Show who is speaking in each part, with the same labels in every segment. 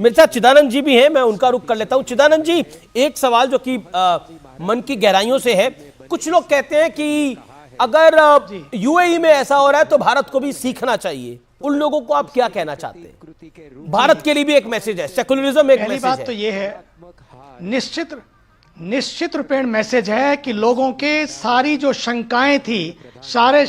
Speaker 1: मेरे साथ चिदानंद जी भी हैं, मैं उनका रुख कर लेता हूं। चिदानंद जी, एक सवाल जो कि मन की गहराइयों से है। कुछ लोग कहते हैं कि अगर यूएई में ऐसा हो रहा है तो भारत को भी सीखना चाहिए। उन लोगों को आप क्या कहना चाहते हैं? भारत के लिए भी एक मैसेज है, सेकुलरिज्म एक मैसेज है।
Speaker 2: पहली बात तो ये है, निश्चित रूपेण मैसेज है कि लोगों के सारी जो शंकाएं थी, सारे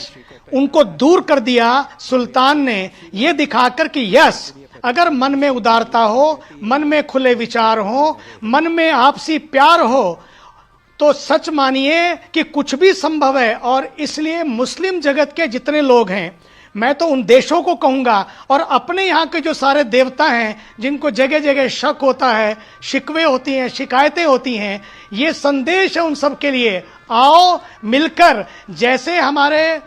Speaker 2: उनको दूर कर दिया सुल्तान ने, ये दिखाकर कि यस, अगर मन में उदारता हो, मन में खुले विचार हो, मन में आपसी प्यार हो, तो सच मानिए कि कुछ भी संभव है। और इसलिए मुस्लिम जगत के जितने लोग हैं, मैं तो उन देशों को कहूंगा और अपने यहाँ के जो सारे देवता हैं जिनको जगह जगह शक होता है, शिकवे होती हैं, शिकायतें होती हैं, ये संदेश है उन सब के लिए, आओ मिलकर, जैसे हमारे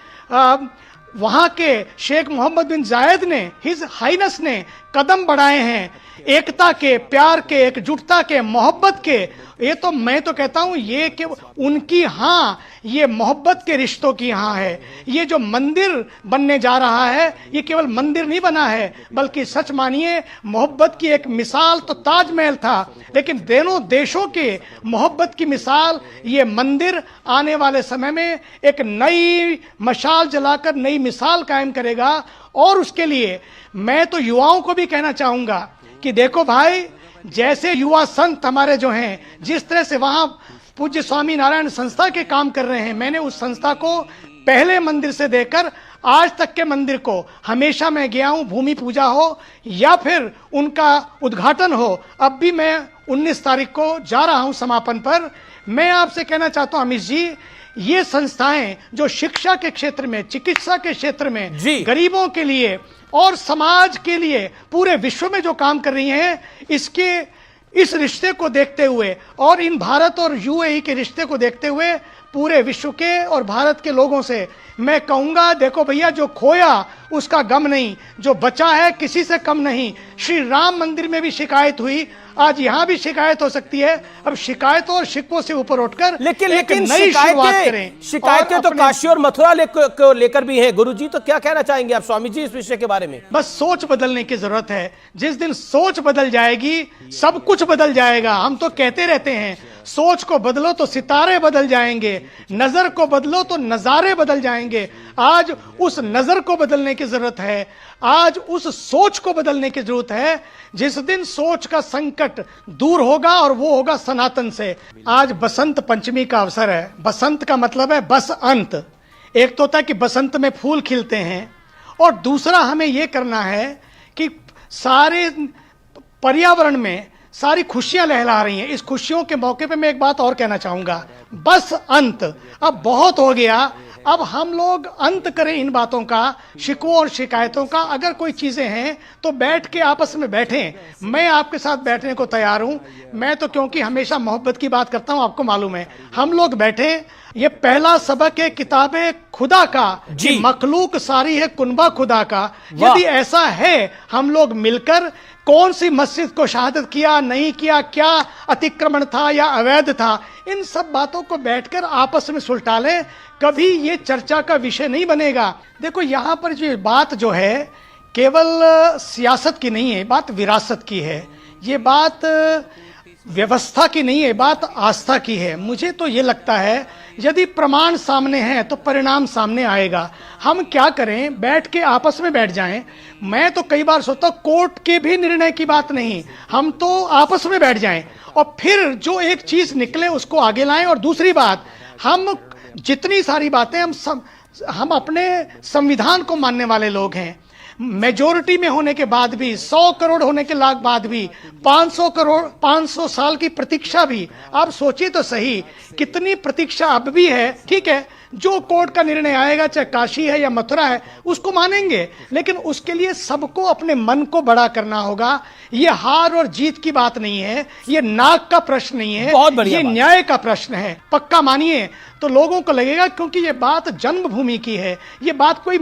Speaker 2: वहां के शेख मोहम्मद बिन जायद ने, हिज हाइनेस ने कदम बढ़ाए हैं एकता के, प्यार के, एकजुटता के, मोहब्बत के। ये तो मैं तो कहता हूं ये कि उनकी हाँ, ये मोहब्बत के रिश्तों की हाँ है। ये जो मंदिर बनने जा रहा है, ये केवल मंदिर नहीं बना है, बल्कि सच मानिए मोहब्बत की एक मिसाल तो ताजमहल था, लेकिन दोनों देशों के मोहब्बत की मिसाल ये मंदिर आने वाले समय में एक नई मशाल जलाकर नई मिसाल कायम करेगा। और उसके लिए मैं तो युवाओं को भी कहना चाहूंगा कि देखो भाई, जैसे युवा संत हमारे जो हैं, जिस तरह से वहां पूज्य स्वामी नारायण संस्था के काम कर रहे हैं, मैंने उस संस्था को पहले मंदिर से देकर आज तक के मंदिर को हमेशा मैं गया हूं, भूमि पूजा हो या फिर उनका उद्घाटन हो। अब भी मैं 19 तारीख को जा रहा हूं समापन पर। मैं आपसे कहना चाहता हूं अमित जी, ये संस्थाएं जो शिक्षा के क्षेत्र में, चिकित्सा के क्षेत्र में, गरीबों के लिए और समाज के लिए पूरे विश्व में जो काम कर रही हैं, इस रिश्ते को देखते हुए और इन भारत और यूएई के रिश्ते को देखते हुए पूरे विश्व के और भारत के लोगों से मैं कहूंगा, देखो भैया, जो खोया उसका गम नहीं, जो बचा है किसी से कम नहीं। श्री राम मंदिर में भी शिकायत हुई, आज यहां भी शिकायत हो सकती है। अब शिकायतों और शिकवों से ऊपर उठकर
Speaker 1: लेकिन
Speaker 2: नई शुरुआत करें।
Speaker 1: शिकायतें तो काशी और मथुरा को लेकर भी हैं। गुरुजी, तो क्या कहना चाहेंगे आप स्वामी जी इस विषय के बारे में?
Speaker 2: बस सोच बदलने की जरूरत है। जिस दिन सोच बदल जाएगी, सब कुछ बदल जाएगा। हम तो कहते रहते हैं, सोच को बदलो तो सितारे बदल जाएंगे, नजर को बदलो तो नजारे बदल जाएंगे। आज उस नजर को बदलने की जरूरत है, आज उस सोच को बदलने की जरूरत है। जिस दिन सोच का संकट दूर होगा, और वो होगा सनातन से। आज बसंत पंचमी का अवसर है। बसंत का मतलब है बस अंत। एक तो होता है कि बसंत में फूल खिलते हैं, और दूसरा हमें यह करना है कि सारे पर्यावरण में सारी खुशियां लहरा रही हैं। इस खुशियों के मौके पे मैं एक बात और कहना चाहूंगा, बस अंत। अब बहुत हो गया, अब हम लोग अंत करें इन बातों का, शिकवों और शिकायतों का। अगर कोई चीजें हैं तो बैठ के आपस में बैठें। मैं आपके साथ बैठने को तैयार हूं। मैं तो क्योंकि हमेशा मोहब्बत की बात करता हूं, आपको मालूम है। हम लोग बैठें। ये पहला सबक है किताबे खुदा का, कि मखलूक सारी है कुनबा खुदा का। यदि ऐसा है, हम लोग मिलकर कौन सी मस्जिद को शहादत किया, नहीं किया, क्या अतिक्रमण था या अवैध था, इन सब बातों को बैठकर आपस में सुलझा लें। कभी ये चर्चा का विषय नहीं बनेगा। देखो, यहां पर जो बात जो है केवल सियासत की नहीं है, बात विरासत की है। ये बात व्यवस्था की नहीं है, बात आस्था की है। मुझे तो ये लगता है यदि प्रमाण सामने हैं तो परिणाम सामने आएगा। हम क्या करें, बैठ के आपस में बैठ जाएं। मैं तो कई बार सोचता हूं कोर्ट के भी निर्णय की बात नहीं, हम तो आपस में बैठ जाएं और फिर जो एक चीज निकले उसको आगे लाएं। और दूसरी बात, हम जितनी सारी बातें हम अपने संविधान को मानने वाले लोग हैं। मेजोरिटी में होने के बाद भी, 100 करोड़ होने के बाद भी, 500 साल की प्रतीक्षा भी, आप सोचिए तो सही कितनी प्रतीक्षा अब भी है। ठीक है, जो कोर्ट का निर्णय आएगा, चाहे काशी है या मथुरा है, उसको मानेंगे, लेकिन उसके लिए सबको अपने मन को बड़ा करना होगा। ये हार और जीत की बात नहीं है, ये नाक का प्रश्न नहीं है, ये न्याय का प्रश्न है। पक्का मानिए तो लोगों को लगेगा, क्योंकि ये बात जन्मभूमि की है, ये बात कोई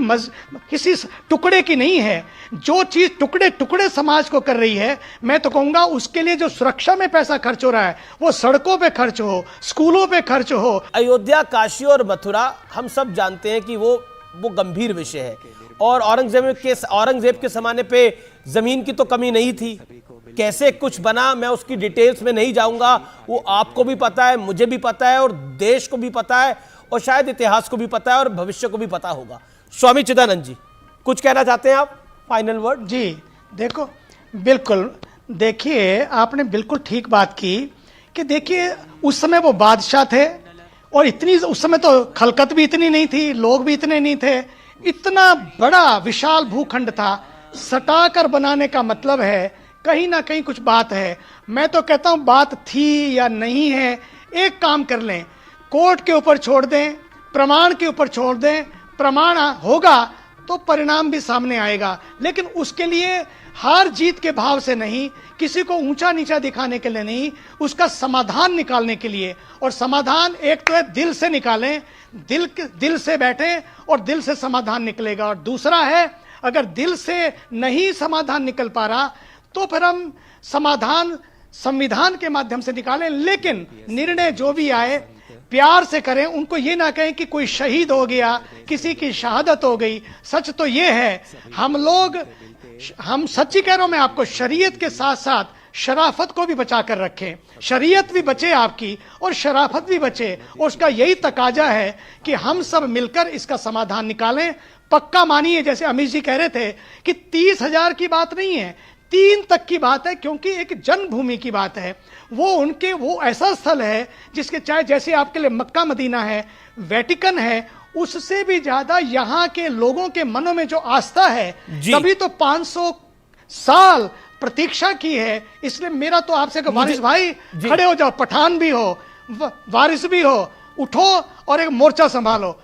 Speaker 2: किसी टुकड़े की नहीं है। जो चीज टुकड़े टुकड़े समाज को कर रही है, मैं तो कहूंगा उसके लिए जो सुरक्षा में पैसा खर्च हो रहा है, वो सड़कों पे खर्च हो, स्कूलों पे खर्च हो।
Speaker 1: अयोध्या, काशी और मथुरा हम सब जानते हैं कि वो गंभीर विषय है, और औरंगजेब के जमाने पे जमीन की तो कमी नहीं थी। कैसे कुछ बना, मैं उसकी डिटेल्स में नहीं जाऊंगा, वो आपको भी पता है, मुझे भी पता है, और देश को भी पता है, और शायद इतिहास को भी पता है, और भविष्य को भी पता होगा। स्वामी चिदानंद जी, कुछ कहना चाहते हैं आप? Final word.
Speaker 2: जी देखो, बिल्कुल, देखिए आपने बिल्कुल ठीक बात की कि देखिए उस समय वो बादशाह थे, और इतनी उस समय तो खलकत भी इतनी नहीं थी, लोग भी इतने नहीं थे, इतना बड़ा विशाल भूखंड था। सटाकर बनाने का मतलब है कहीं ना कहीं कुछ बात है। मैं तो कहता हूं बात थी या नहीं है, एक काम कर लें, कोर्ट के ऊपर छोड़ दें, प्रमाण के ऊपर छोड़ दें, प्रमाण होगा तो परिणाम भी सामने आएगा। लेकिन उसके लिए हार जीत के भाव से नहीं, किसी को ऊंचा नीचा दिखाने के लिए नहीं, उसका समाधान निकालने के लिए। और समाधान एक तो है दिल से निकालें, दिल से बैठें और दिल से समाधान निकलेगा। और दूसरा है, अगर दिल से नहीं समाधान निकल पा रहा तो फिर हम समाधान संविधान के माध्यम से निकालें। लेकिन निर्णय जो भी आए प्यार से करें, उनको ये ना कहें कि कोई शहीद हो गया, किसी की शहादत हो गई। सच तो ये है, हम सच्ची कह रहा हूं मैं आपको, शरीयत के साथ साथ शराफत को भी बचा कर रखें। शरीयत भी बचे आपकी और शराफत भी बचे, और उसका यही तकाजा है कि हम सब मिलकर इसका समाधान निकालें। पक्का मानिए, जैसे अमित जी कह रहे थे कि 30,000 की बात नहीं है, 3 तक की बात है, क्योंकि एक जन्मभूमि की बात है। वो ऐसा स्थल है जिसके, चाहे जैसे आपके लिए मक्का मदीना है, वेटिकन है, उससे भी ज्यादा यहाँ के लोगों के मनों में जो आस्था है, तभी तो 500 साल प्रतीक्षा की है। इसलिए मेरा तो आपसे वारिस भाई खड़े हो जाओ, पठान भी हो, वारिस भी हो, उठो और एक मोर्चा संभालो।